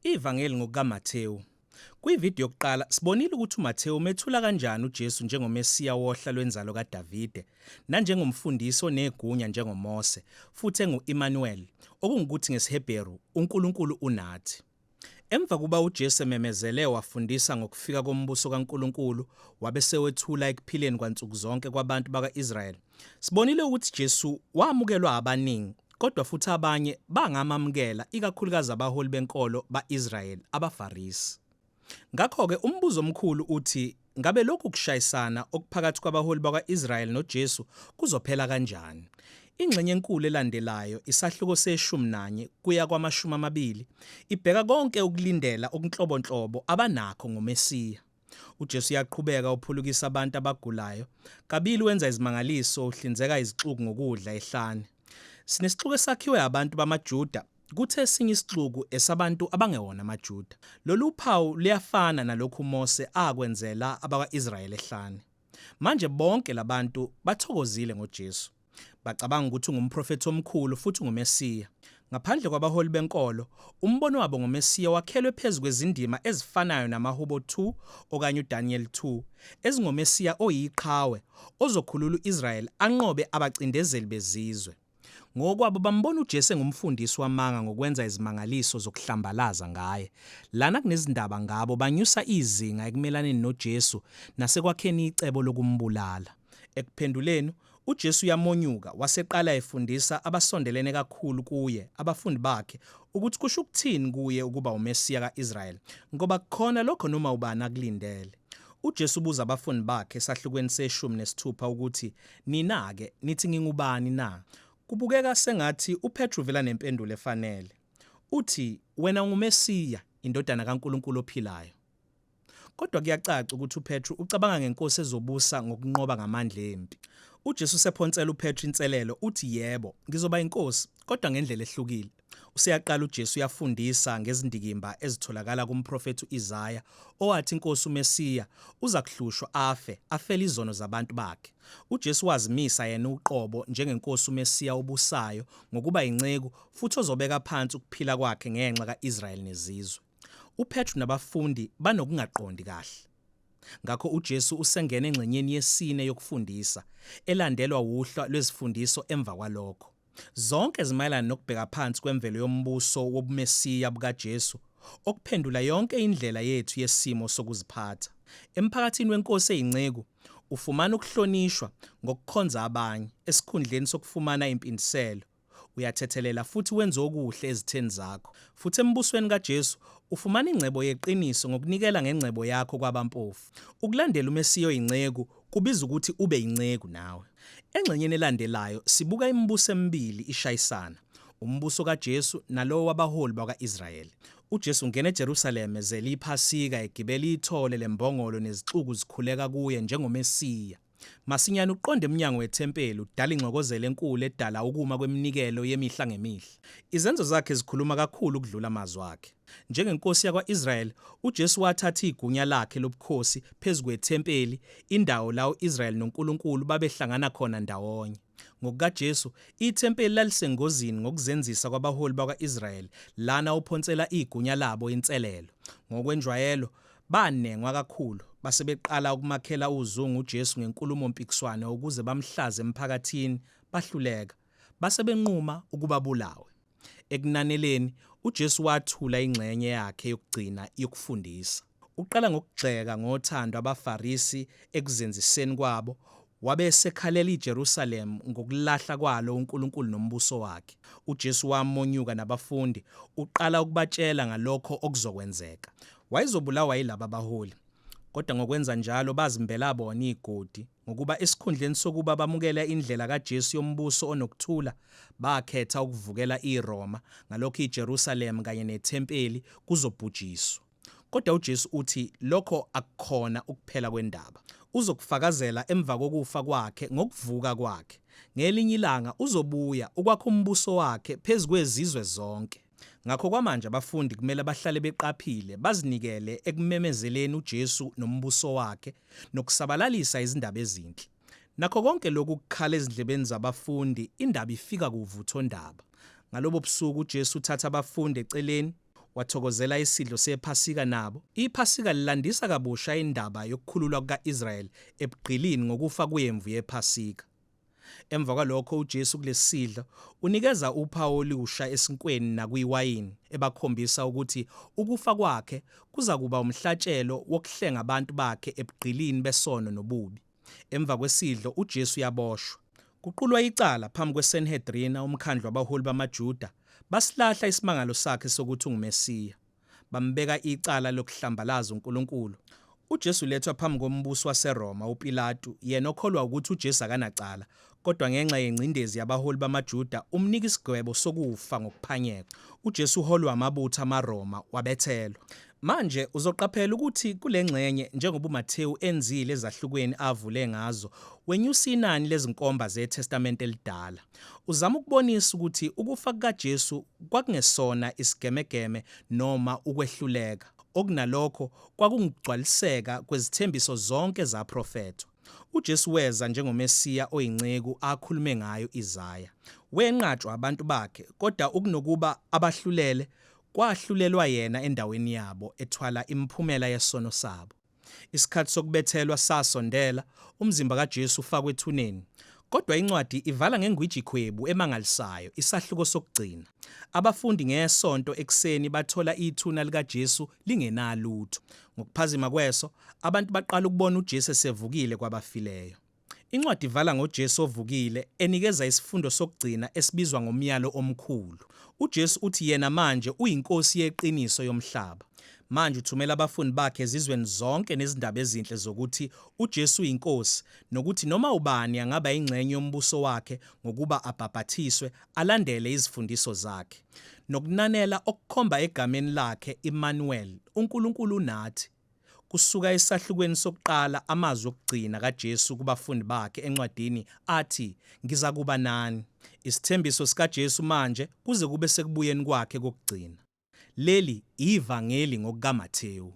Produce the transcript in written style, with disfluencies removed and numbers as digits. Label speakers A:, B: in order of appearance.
A: Ivangeli ngokukaMathewu. Kwividiyo yokuqala sibonile ukuthi uMathewu umethula kanjani uJesu njengomesiya wohla lwenzalo kaDavide, nanjengomfundisi onegunya njengoMose, futhi engu-Emmanuel, okungukuthi ngesiHebheru uNkulunkulu unathi. Emva kuba uJesu ememezele wafundisa ngokufika kombuso kaNkulunkulu wabe sewethula ekuphileni kwansuku zonke kwabantu baka-Israyeli, sibonile ukuthi Jesu wamukelwa abaningi, kodwa futhi abanye bangamamukela, ikakhulukazi abaholi benkolo ba-Israyeli, abaFarisi. Ngakho-ke umbuzo omkhulu uthi, ngabe lokhu kushayisana okuphakathi kwabaholi bakwa-Israyeli noJesu kuzophela kanjani? Ingxenye enkulu elandelayo, isahluko se-11 kuya kwama-20, ibheka konke ukulindela okunhlobonhlobo abanakho ngoMesiya. uJesu uyaqhubeka uphulukisa abantu abagulayo, kabili wenza izimangaliso, uhlinzeka izixuku ngokudla ehlane. Sinesixuku esakhiwe abantu bamaJuda, kuthe esinye isixuku esabantu abangewona amaJuda. Lolu phawu luyafana nalokhu uMose akwenzela abakwa-Israyeli ehlane. Manje bonke labantu bathokozile ngoJesu. Bacabanga ukuthi ungumprofethi omkhulu futhi ungumesiya. Ngaphandle kwabaholi benkolo, umbono wabo ngomesiya wakhelwe phezu kwezindima ezifanayo namaHubo 2 okanye uDaniel 2, ezingomesiya oyiqhawe ozokhulula uIsrayeli anqobe abacindezeli bezizwe. Ngokwabo bambona uJesu engumfundisi wamanga ngokwenza izimangaliso zokuhlambalaza ngaye. Lana kunezindaba ngabo banyusa izinga ekumelaneni noJesu nasekwakheni icebo lokumbulala. Ekuphenduleni, uJesu uyamonyuka waseqala efundisa abasondelene kakhulu kuye, abafundi bakhe, ukuthi kusho ukuthini kuye ukuba umesiya kaIsrayeli, ngoba kukhona lokho noma ubani akulindele. uJesu ubuza abafundi bakhe esahlukweni se-16 ukuthi, nina-ke nithi ngingubani na? Kubukeka sengathi uPetru vela nempendulo efanele. Uthi, wena ungumesiya, indodana kaNkulunkulu ophilayo. Kodwa kuyacaca ukuthi uPetru ucabanga ngenkosi ezobusa ngokunqoba ngamandla empi. uJesu sephonsela uPetru inselelo, uthi yebo, ngizoba inkosi, kodwa ngendlela ehlukile. Useyaqala uJesu uyafundisa ngezindikimba ezitholakala kumprofethi uIsaya, owathi inkosi uMesiya uza kuhlushwa afele izono zabantu bakhe. uJesu wazimisa yena uqobo njengenkosi uMesiya obusayo ngokuba inceku futhi ozobeka phansi ukuphila kwakhe ngenxa kaIsrayeli nezizwe. uPetru nabafundi banokungaqondi kahle. Ngakho uJesu usengena engxenyeni yesine yokufundisa, elandelwa uhla lwezifundiso emva kwalokho. Zonke zimayelana nokubheka phansi kwemvelo yombuso wobumesiya bukaJesu, okuphendula yonke indlela yethu yesimo sokuziphatha. Emphakathini wenkosi eyinceku, ufumana ukuhlonishwa ngokukhonza abanye, esikhundleni sokufumana impindiselo. Uyathethelela futhi wenza okuhle ezitheni zakho. Futhi embusweni kaJesu ufumana ingcebo yeqiniso ngokunikela ngengcebo yakho kwabampofu. Ukulandela uMesiya oyinceku kubiza ukuthi ube yinceku nawe. Engxenyeni elandelayo sibuka imibuso emibili ishayisana, umbuso kaJesu nalowo wabaholi bakwa-Israyeli. uJesu ungena eJerusalema ezela iPhasika, egibela ithole lembongolo nezixuku zikhuleka kuye njengomesiya. Masinyane uqonde emnyango wethempeli udala ingxokozelo enkulu edala ukuma kweminikelo yemihla ngemihla. Izenzo zakhe zikhuluma kakhulu ukudlula amazwi akhe. Njengenkosi yakwa-Israyeli, uJesu wathatha igunya lakhe lobukhosi phezu kwethempeli, indawo la u-Israyeli noNkulunkulu babehlangana khona ndawonye. NgokukaJesu, ithempeli lalisengozini ngokuzenzisa kwabaholi bakwa-Israyeli, lana uphonsela igunya labo inselelo. Ngokwenjwayelo, banengwa kakhulu, base beqala ukumakhela uzungu uJesu ngenkulumo mpikiswano ukuze bamhlaze emphakathini, bahluleka, base benquma ukubabulawe. Ekunaneleni, uJesu wathula ingxenye yakhe yokugcina yokufundisa. Uqala ngokugxeka ngothando abaFarisi ekuzenziseni kwabo, wabe esekhalela iJerusalema ngokulahla kwalo uNkulunkulu nombuso wakhe. uJesu wamonyuka nabafundi, uqala ukubatshela ngalokho okuzokwenzeka. Wayezobulawa yilaba baholi, kodwa ngokwenza njalo bazimbela bona igodi, ngokuba esikhundleni sokuba bamukela indlela kaJesu yombuso onokuthula, bakhetha ukuvukela iRoma, ngalokho iJerusalema kanye nethempeli kuzobhujiswa. Kodwa uJesu uthi lokho akukhona ukuphela kwendaba. Uzokufakazela emva kokufa kwakhe ngokuvuka kwakhe. Ngelinye ilanga uzobuya ukwakha umbuso wakhe phezu kwezizwe zonke. Ngakho kwamanje abafundi kumele bahlale beqaphile, bazinikele ekumemezeleni uJesu nombuso wakhe nokusabalalisa izindaba ezinhle. Nakho konke lokhu kukhala ezindlebeni zabafundi, indaba ifika kuvuthondaba. Ngalobo busuku uJesu uthatha abafundi eceleni, wathokozela isidlo sePhasika nabo. iPhasika lilandisa kabusha indaba yokukhululwa kuka-Israyeli ebugqilini ngokufa kwemvu yePhasika. Emva kwalokho uJesu kulesidlo unikeza uphawu olusha esinkweni nakwiwayini ebakhombisa ukuthi ukufa kwakhe kuza kuba umhlatshelo wokuhlenga abantu bakhe ebugqilini besono nobubi. Emva kwesidlo uJesu yaboshwa. Kuqulwa icala phambi kweSanhedrina, umkhandlu wabaholi bamaJuda, basilahla isimangalo sakhe sokuthi unguMesiya. Bambeka icala lokuhlambalaza uNkulunkulu. uJesu ulethwa phambi kombusi waseRoma uPilato, yena okholwa ukuthi uJesu akanacala, kodwa ngenxa yengcindezi yabaholi bamaJuda umnika isigwebo sokufa ngokuphanyeka. uJesu uholwa amabutho amaRoma wabethelwa. Manje uzoqaphela ukuthi kule ngxenye, njengoba uMathewu enzile ezahlukweni avule ngazo, wenyusa inani lezinkomba zeTestamente elidala. Uzama ukubonisa ukuthi ukufa kukaJesu kwakungesona isigemegeme noma ukwehluleka. Okunalokho kwakungugcwaliseka kwezithembiso zonke zaprofetho. uJesu weza njengomesiya oyinceku akhulume ngayo Isaya. Wenqatshwa abantu bakhe, kodwa ukunokuba abahlulele, kwahlulelwa yena endaweni yabo, ethwala imiphumela yesono sabo. Isikhathi sokubethelwa sasondela, umzimba kaJesu ufakwe ethuneni. Kodwa incwadi ivala ngengwijikhwebu emangalisayo, isahluko sokugcina. Abafundi ngesonto ekuseni bathola ithuna likaJesu lingenalutho. Ngokuphazima kweso, abantu baqala ukubona uJesu esevukile kwabafileyo. Incwadi ivala ngoJesu ovukile, enikeza isifundo sokugcina esibizwa ngomyalo omkhulu. uJesu uthi yena manje uyinkosi yeqiniso yomhlaba. Manje uthumela abafundi bakhe ezizweni zonke nezindaba ezinhle zokuthi uJesu uyinkosi, nokuthi noma ubani angaba ingxenye yombuso wakhe ngokuba abhabhathiswe, alandele izifundiso zakhe. Nokunanela okukhomba egameni lakhe Immanuel, uNkulunkulu unathi. Kusuka esahlukweni sokuqala amazwi okugcina kaJesu kubafundi bakhe encwadini athi, ngizakuba nani. Isithembiso sikaJesu manje kuze kube sekubuyeni kwakhe kokugcina. Leli ivangeli ngokukaMathewu.